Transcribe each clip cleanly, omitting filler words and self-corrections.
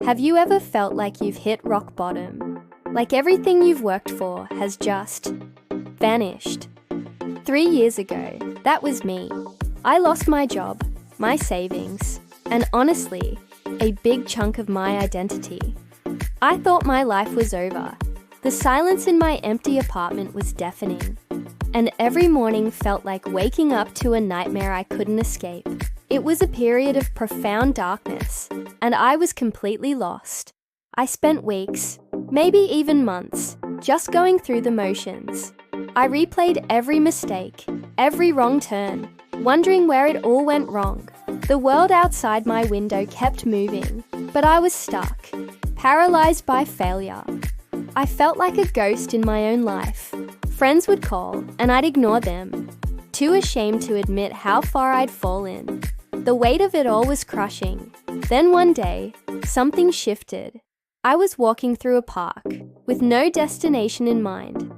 Have you ever felt like you've hit rock bottom? Like everything you've worked for has just vanished? 3 years ago, that was me. I lost my job, my savings, and honestly, a big chunk of my identity. I thought my life was over. The silence in my empty apartment was deafening, and every morning felt like waking up to a nightmare I couldn't escape. It was a period of profound darkness, and I was completely lost. I spent weeks, maybe even months, just going through the motions. I replayed every mistake, every wrong turn, wondering where it all went wrong. The world outside my window kept moving, but I was stuck, paralyzed by failure. I felt like a ghost in my own life. Friends would call, and I'd ignore them, too ashamed to admit how far I'd fallen. The weight of it all was crushing. Then one day, something shifted. I was walking through a park, with no destination in mind,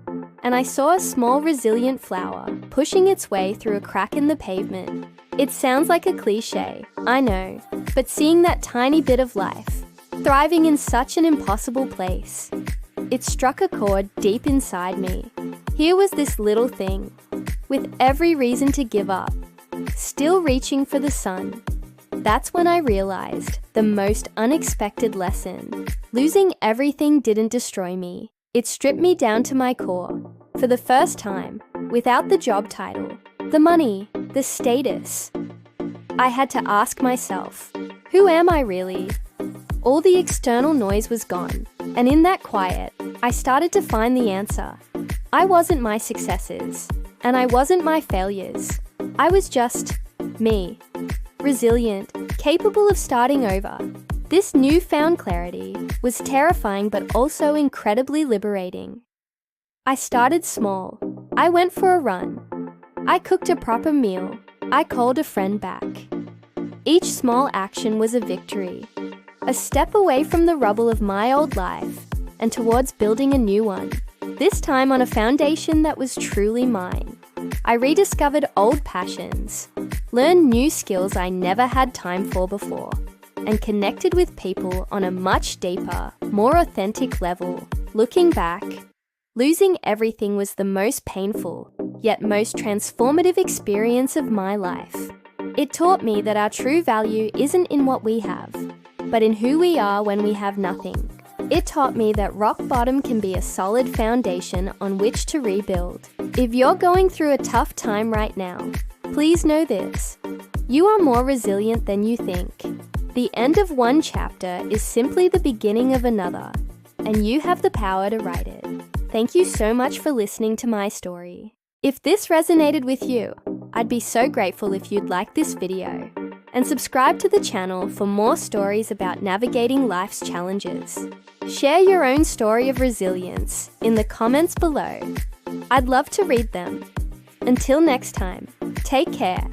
and I saw a small resilient flower pushing its way through a crack in the pavement. It sounds like a cliche, I know, but seeing that tiny bit of life, thriving in such an impossible place, it struck a chord deep inside me. Here was this little thing, with every reason to give up, still reaching for the sun. That's when I realized the most unexpected lesson. Losing everything didn't destroy me. It stripped me down to my core. For the first time, without the job title, the money, the status, I had to ask myself, who am I really? All the external noise was gone, and in that quiet, I started to find the answer. I wasn't my successes, and I wasn't my failures. I was just me, resilient, capable of starting over. This newfound clarity was terrifying but also incredibly liberating. I started small. I went for a run. I cooked a proper meal. I called a friend back. Each small action was a victory, a step away from the rubble of my old life and towards building a new one, this time on a foundation that was truly mine. I rediscovered old passions, learned new skills I never had time for before, and connected with people on a much deeper, more authentic level. Looking back, losing everything was the most painful, yet most transformative experience of my life. It taught me that our true value isn't in what we have, but in who we are when we have nothing. It taught me that rock bottom can be a solid foundation on which to rebuild. If you're going through a tough time right now, please know this: you are more resilient than you think. The end of one chapter is simply the beginning of another, and you have the power to write it. Thank you so much for listening to my story. If this resonated with you, I'd be so grateful if you'd like this video and subscribe to the channel for more stories about navigating life's challenges. Share your own story of resilience in the comments below. I'd love to read them. Until next time, take care.